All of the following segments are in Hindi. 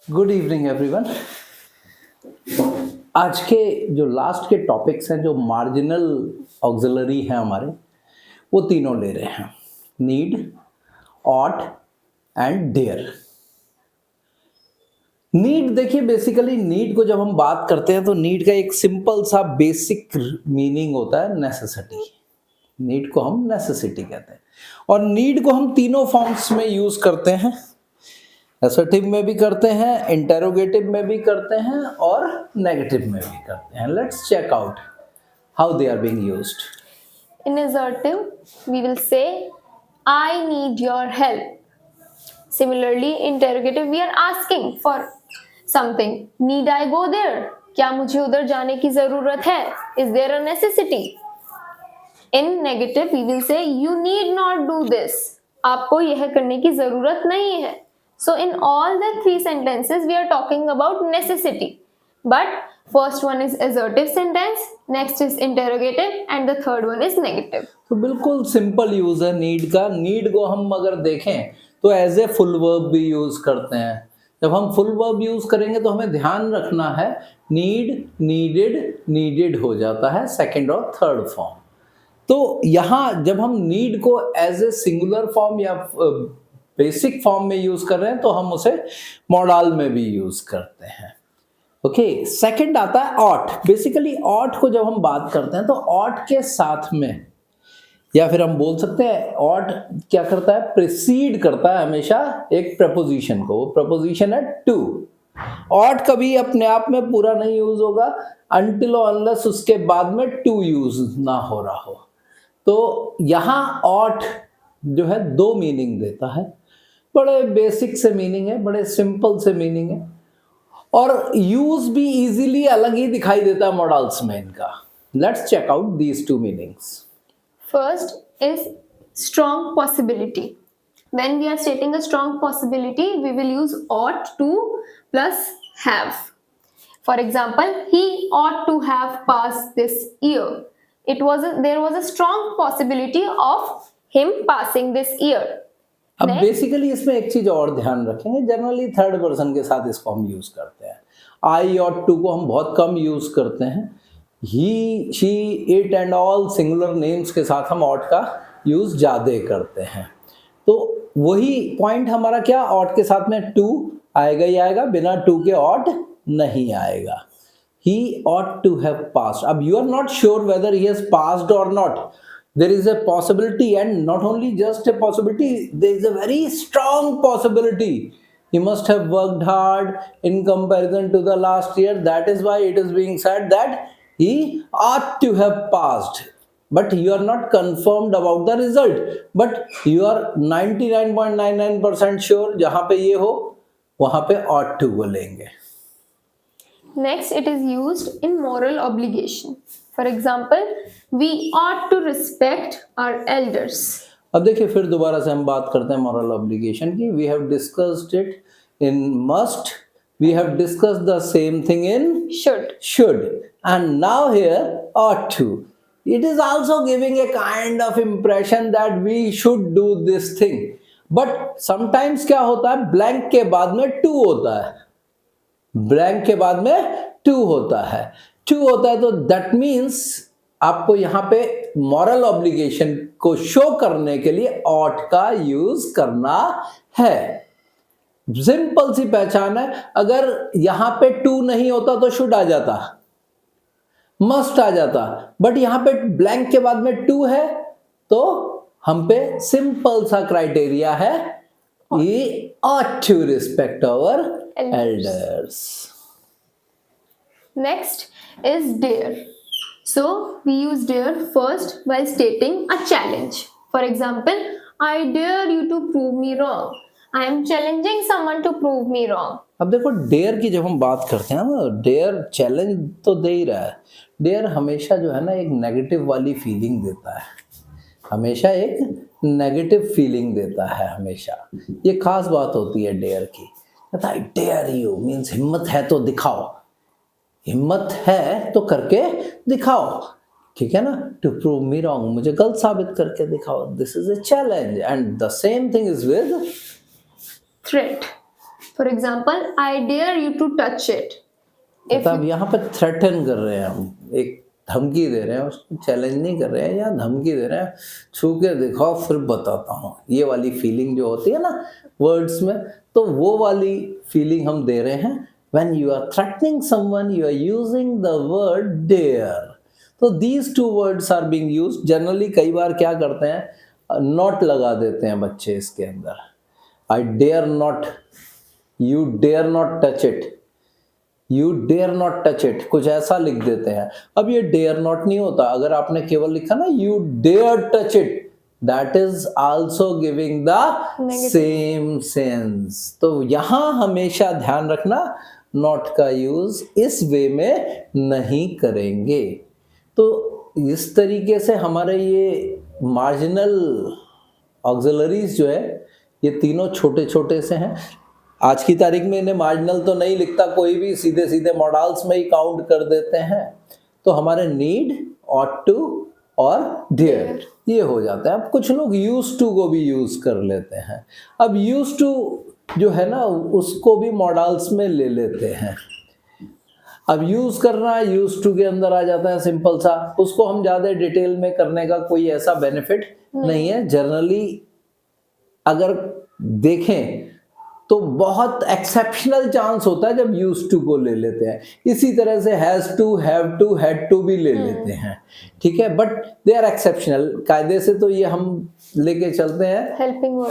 Good evening everyone. आज के जो लास्ट के टॉपिक्स हैं, जो मार्जिनल ऑक्सिलरी हैं हमारे, वो तीनों ले रहे हैं, need, ought and dare. Need देखिए, बेसिकली नीड को जब हम बात करते हैं तो नीड का एक सिंपल सा बेसिक मीनिंग होता है नेसेसिटी। नीड को हम नेसेसिटी कहते हैं और नीड को हम तीनों फॉर्म्स में यूज करते हैं। असर्टिव में भी करते हैं, इंटेरोगेटिव में भी करते हैं और नेगेटिव में भी करते हैं। Let's check out how they are being used. In assertive, we will say, I need your help. Similarly, interrogative, we are asking for something. Need I go there? क्या मुझे उधर जाने की जरूरत है? Is there a necessity? In negative, we will say, you need not do this. आपको यह करने की जरूरत नहीं है. So in all the three sentences, we are talking about necessity. But first one is assertive sentence, next is interrogative, and the third one is negative. तो बिल्कुल सिंपल यूज है नीड का। नीड को हम अगर देखें तो एज ए फुल वर्ब भी यूज करते हैं। जब हम फुल वर्ब यूज करेंगे तो हमें ध्यान रखना है नीड, नीडेड, नीडेड हो जाता है सेकंड और थर्ड फॉर्म। तो यहाँ जब हम नीड को एज ए सिंगुलर फॉर्म या बेसिक फॉर्म में यूज कर रहे हैं तो हम उसे मॉडल में भी यूज करते हैं। ओके, सेकंड आता है ऑट। बेसिकली ऑट को जब हम बात करते हैं तो ऑट के साथ में, या फिर हम बोल सकते हैं ऑट क्या करता है, प्रिसीड करता है हमेशा एक प्रपोजिशन को। वो प्रपोजिशन है टू। ऑट कभी अपने आप में पूरा नहीं यूज होगा अनटिल और अनलेस उसके बाद में टू यूज ना हो रहा हो। तो यहाँ ऑट जो है दो मीनिंग देता है। बड़े बेसिक से मीनिंग है, बड़े सिंपल से मीनिंग है और यूज भी इजीली अलग ही दिखाई देता है मॉडल्स में इनका। Let's check out these two meanings. First is strong possibility. When we are stating a strong possibility, we will use ought to plus have. For example, he ought to have passed this year. There was a strong possibility of him passing this year. अब बेसिकली इसमें एक चीज और ध्यान रखेंगे, जनरली थर्ड पर्सन के साथ इसको हम यूज करते हैं। आई और टू को हम बहुत कम यूज करते हैं। He, she, it and all singular names के साथ हम ऑट का यूज ज्यादा करते हैं। तो वही पॉइंट हमारा क्या, ऑट के साथ में टू आएगा ही आएगा, बिना टू के ऑट नहीं आएगा। He ought to have passed. अब you are not sure whether he has passed or not. There is a possibility, and not only just a possibility, there is a very strong possibility. He must have worked hard in comparison to the last year. That is why it is being said that he ought to have passed. But you are not confirmed about the result. But you are 99.99% sure जहाँ पे ये हो वहाँ पे ought to को लेंगे। Next, it is used in moral obligation. For example, we ought to respect our elders. अब देखिए फिर दोबारा से हम बात करते हैं मॉरल ऑब्लिगेशन की। We have discussed it in must, we have discussed the same thing in should, and now here ought to. It is also giving a kind of impression that we should do this thing. But sometimes क्या होता है, ब्लैंक के बाद में टू होता है, ब्लैंक के बाद में टू होता है तो दैट मीन्स आपको यहाँ पे मॉरल ऑब्लिगेशन को शो करने के लिए ऑट का यूज करना है। सिंपल सी पहचान है। अगर यहां पे टू नहीं होता तो शुड आ जाता, मस्ट आ जाता, बट यहां पे ब्लैंक के बाद में टू है तो हम पे सिंपल सा क्राइटेरिया है, ये ought to respect our elders. Next is dare. So we use dare first while stating a challenge. For example, I dare you to prove me wrong. I am challenging someone to prove me wrong. अब देखो डेयर की जब हम बात करते हैं ना, डेयर चैलेंज तो दे ही रहा है। डेयर हमेशा जो है ना एक नेगेटिव वाली फीलिंग देता है, हमेशा एक नेगेटिव फीलिंग देता है हमेशा। ये खास बात होती है डेयर की। आई डेयर यू मीन्स हिम्मत है तो दिखाओ, हिम्मत है तो करके दिखाओ, ठीक है ना। टू प्रूव मी रॉन्ग, मुझे गलत साबित करके दिखाओ, this is a challenge. And the same thing is with Threat. For example, I dare you to touch it. If मतलब यहाँ पे थ्रेटन कर रहे हैं, हम एक धमकी दे रहे हैं, उसको चैलेंज नहीं कर रहे हैं या धमकी दे रहे हैं, छू के दिखाओ फिर बताता हूँ, ये वाली फीलिंग जो होती है ना वर्ड्स में, तो वो वाली फीलिंग हम दे रहे हैं। When you are threatening someone, you are using the word dare. तो these two words are being used. Generally कई बार क्या करते हैं, not लगा देते हैं बच्चे इसके अंदर। I dare not, you dare not touch it, you dare not touch it, कुछ ऐसा लिख देते हैं। अब ये dare not नहीं होता, अगर आपने केवल लिखा ना you dare touch it, that is also giving the same sense। तो यहाँ हमेशा ध्यान रखना, not का यूज इस वे में नहीं करेंगे। तो इस तरीके से हमारे ये मार्जिनल ऑक्सिलरीज जो है, ये तीनों छोटे छोटे से हैं। आज की तारीख में इन्हें मार्जिनल तो नहीं लिखता कोई भी, सीधे सीधे मॉडल्स में ही काउंट कर देते हैं। तो हमारे नीड, ऑट टू और डेयर ये हो जाता है। अब कुछ लोग यूज टू को भी यूज कर लेते हैं। अब यूज टू जो है ना, उसको भी मॉडल्स में ले लेते हैं। अब यूज करना यूज टू के अंदर आ जाता है सिंपल सा, उसको हम ज़्यादा डिटेल में करने का कोई ऐसा बेनिफिट नहीं है। जनरली अगर देखें तो बहुत एक्सेप्शनल चांस होता है जब यूज टू को ले लेते हैं। इसी तरह से has to, have to, had to भी ले लेते हैं, ठीक है, बट दे आर एक्सेप्शनल। कायदे से तो ये हम लेके चलते हैं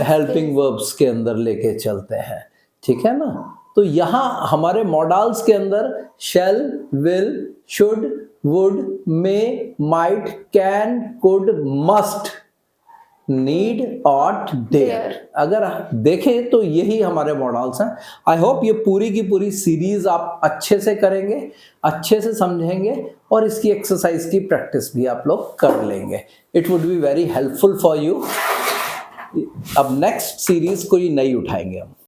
हेल्पिंग वर्ब्स के अंदर लेके चलते हैं, ठीक है ना। तो यहाँ हमारे मॉडल्स के अंदर shall, will, should, would, may, might, can, could, must, need, ought, dare अगर देखें तो यही हमारे मॉडल्स हैं। आई होप ये पूरी की पूरी सीरीज आप अच्छे से करेंगे, अच्छे से समझेंगे और इसकी एक्सरसाइज की प्रैक्टिस भी आप लोग कर लेंगे। It would be very helpful for you. अब नेक्स्ट सीरीज कोई नई उठाएंगे हम।